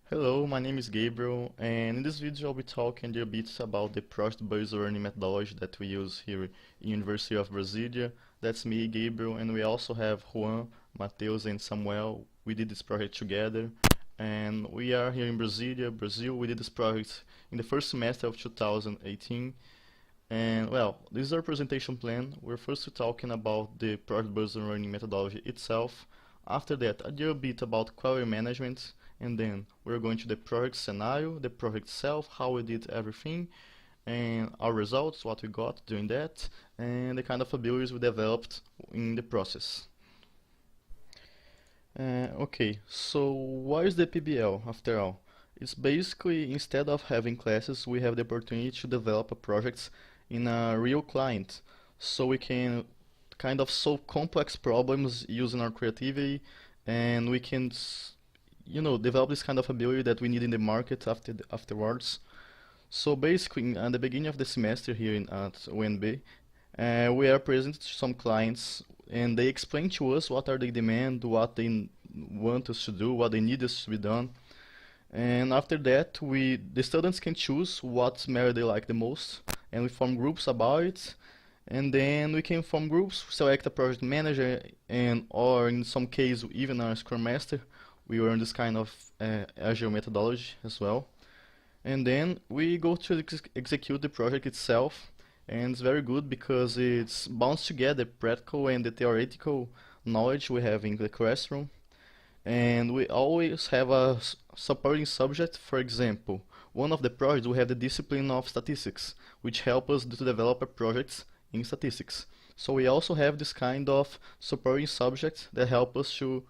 Hello, my name is Gabriel, and in this video I'll be talking a little bit about the project-based learning methodology that we use here in University of Brasilia. That's me, Gabriel, and we also have Juan, Mateus, and Samuel. We did this project together, and we are here in Brasilia, Brazil. We did this project in the first semester of 2018. And well, this is our presentation plan. We're first talking about the project-based learning methodology itself. After that, a little bit about quality management, and then we're going to the project scenario, the project itself, how we did everything, and our results, what we got doing that, and the kind of abilities we developed in the process. Okay, so what is the PBL after all? It's basically, instead of having classes, we have the opportunity to develop a project in a real client. So we can kind of solve complex problems using our creativity, and we can, develop this kind of ability that we need in the market afterwards. So basically, at the beginning of the semester here at UNB, we are presented to some clients, and they explain to us what are they demand, what they want us to do, what they need us to be done. And after that, the students can choose what matter they like the most, and we form groups about it. And then we can form groups, select a project manager, and or in some case even a scrum master. We learn this kind of agile methodology as well. And then we go to execute the project itself, and it's very good because it's bounds together practical and the theoretical knowledge we have in the classroom. And we always have a supporting subject. For example, one of the projects we have the discipline of statistics, which help us to develop a project in statistics. So we also have this kind of supporting subject that help us to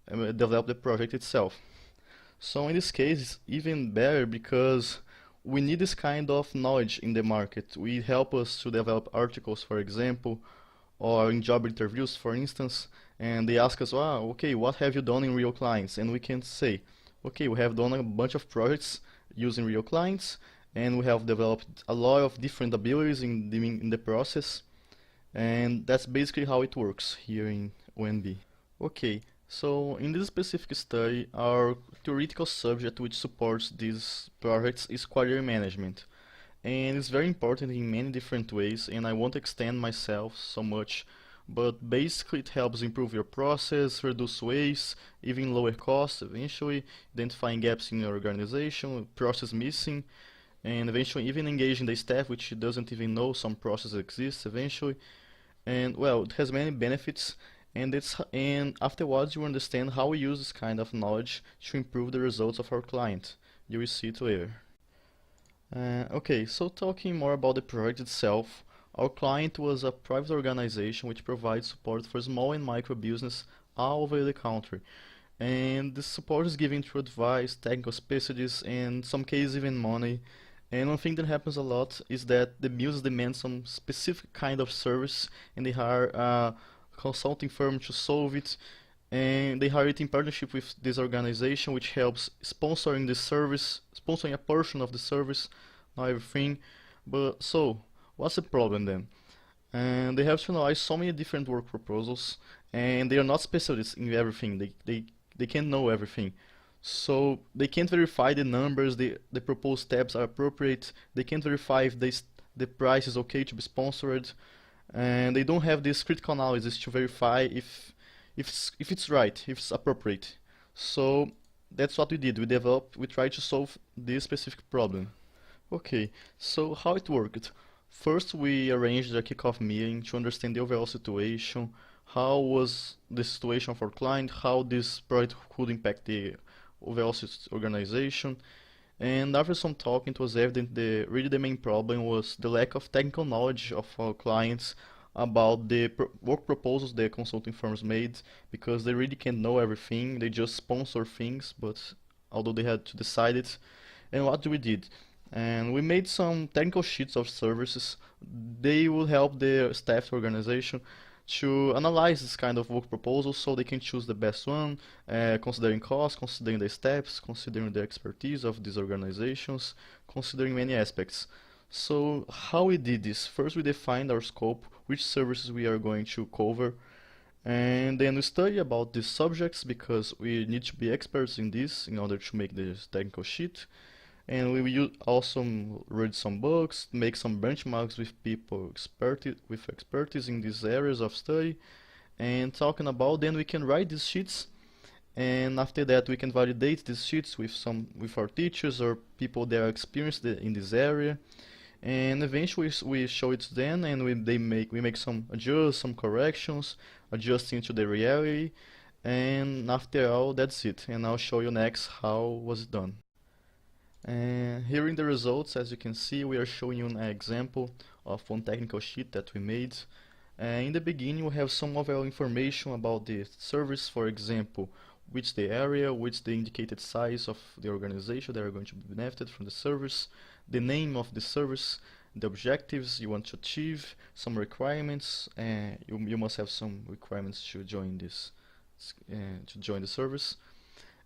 develop the project itself. So in this case, it's even better because we need this kind of knowledge in the market. We help us to develop articles, for example, or in job interviews, for instance, and they ask us, "Wow, okay, what have you done in real clients?" And we can say, "Okay, we have done a bunch of projects using real clients, and we have developed a lot of different abilities in the process." And that's basically how it works here in UNB. Okay, so in this specific study, our theoretical subject which supports these projects is quality management. And it's very important in many different ways, and I won't extend myself so much, but basically it helps improve your process, reduce waste, even lower costs eventually, identifying gaps in your organization, process missing, and eventually even engaging the staff which doesn't even know some process exists eventually. And well, it has many benefits, and afterwards you understand how we use this kind of knowledge to improve the results of our client. You will see it later. Okay, so talking more about the project itself, our client was a private organization which provides support for small and micro business all over the country. And this support is given through advice, technical specialties, and in some cases even money. And one thing that happens a lot is that the business demands some specific kind of service, and they hire a consulting firm to solve it. And they hire it in partnership with this organization, which helps sponsoring the service, sponsoring a portion of the service, not everything. But so, what's the problem then? And they have to analyze so many different work proposals, and they are not specialists in everything. They can't know everything. So they can't verify the numbers, the proposed steps are appropriate. They can't verify if the price is okay to be sponsored, and they don't have this critical analysis to verify if it's right, if it's appropriate. So that's what we did. We tried to solve this specific problem. Okay, so how it worked? First, we arranged a kickoff meeting to understand the overall situation, how was the situation for client, how this project could impact the overall organization. And after some talking, it was evident really the main problem was the lack of technical knowledge of our clients about the work proposals the consulting firms made, because they really can't know everything. They just sponsor things, but although they had to decide it. And what we did? And we made some technical sheets of services. They will help the staff organization to analyze this kind of work proposals so they can choose the best one, considering cost, considering the steps, considering the expertise of these organizations, considering many aspects. So how we did this? First we defined our scope, which services we are going to cover, And then we study about these subjects because we need to be experts in this in order to make this technical sheet. And we will also read some books, make some benchmarks with people with expertise in these areas of study, and talking about then we can write these sheets, and after that we can validate these sheets with our teachers or people that are experienced in this area, and eventually we show it to them, and we make some corrections, adjusting to the reality, and after all that's it. And I'll show you next how was it done. And here in the results, as you can see, we are showing you an example of one technical sheet that we made. In the beginning, we have some overall information about the service, for example, which the area, which the indicated size of the organization that are going to be benefited from the service, the name of the service, the objectives you want to achieve, some requirements. You must have some requirements to join to join the service.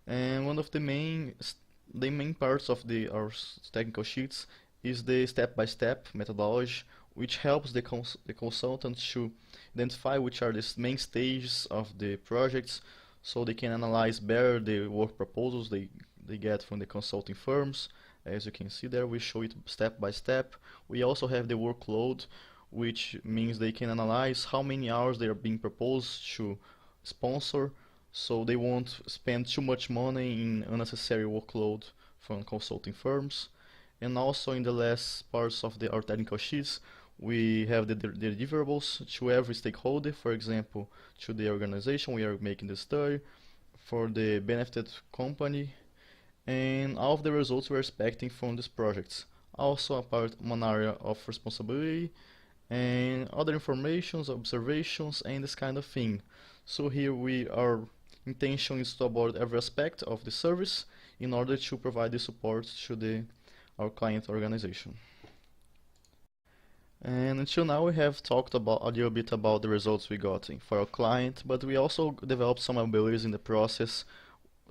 And one of the main parts of our technical sheets is the step-by-step methodology, which helps the consultants to identify which are the main stages of the projects, so they can analyze better the work proposals they get from the consulting firms. As you can see there, we show it step by step. We also have the workload, which means they can analyze how many hours they are being proposed to sponsor, so they won't spend too much money in unnecessary workload from consulting firms. And also in the last parts of our technical sheets, we have the deliverables to every stakeholder, for example, to the organization we are making the study, for the benefited company, and all of the results we're expecting from these projects. Also one area of responsibility and other informations, observations, and this kind of thing. So here our intention is to abord every aspect of the service in order to provide the support to our client organization. And until now we have talked about a little bit about the results we got for our client, but we also developed some abilities in the process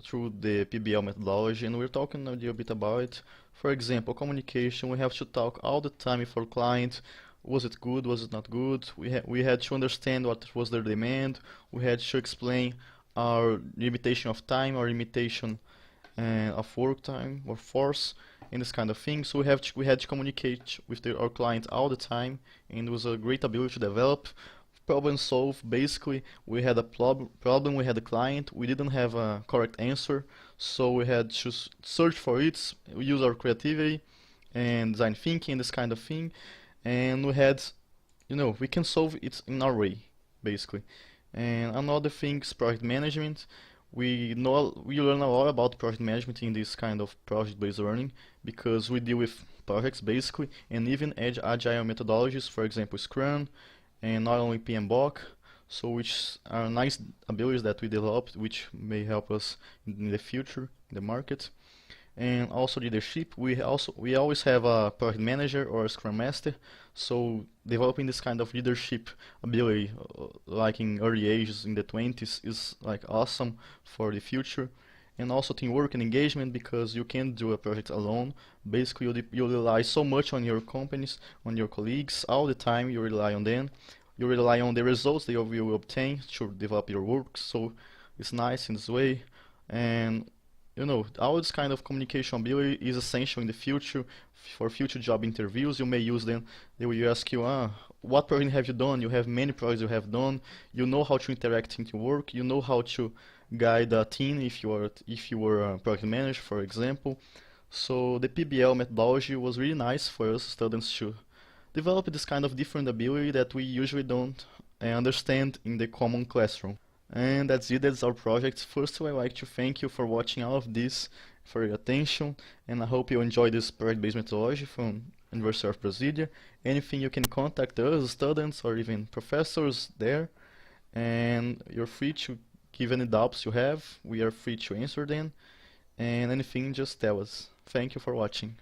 through the PBL methodology, and we're talking a little bit about it. For example, communication, we have to talk all the time with our client. Was it good? Was it not good? We had to understand what was their demand. We had to explain our limitation of time, our limitation of work time or force, and this kind of thing. So we had to communicate with our client all the time, and it was a great ability to develop. Problem solve. Basically, we had a problem. We had a client. We didn't have a correct answer, so we had to search for it. We use our creativity and design thinking, this kind of thing, and we can solve it in our way, basically. And another thing is project management. We learn a lot about project management in this kind of project-based learning because we deal with projects basically, and even agile methodologies, for example Scrum, and not only PMBOK, so which are nice abilities that we developed, which may help us in the future in the market. And also leadership, we always have a project manager or a scrum master, so developing this kind of leadership ability like in early ages in the 20s is like awesome for the future. And also teamwork and engagement, because you can't do a project alone. Basically you rely so much on your companies, on your colleagues all the time. You rely on them, you rely on the results that you will obtain to develop your work, so it's nice in this way. And all this kind of communication ability is essential in the future. For future job interviews, you may use them. They will ask you, what project have you done? You have many projects you have done. You know how to interact into work. You know how to guide a team if you were a project manager, for example. So the PBL methodology was really nice for us students to develop this kind of different ability that we usually don't understand in the common classroom. And that's it, that's our project. First, I'd like to thank you for watching all of this, for your attention, and I hope you enjoy this project-based methodology from University of Brasilia. Anything you can contact us, students, or even professors there, and you're free to give any doubts you have. We are free to answer them, and anything, just tell us. Thank you for watching.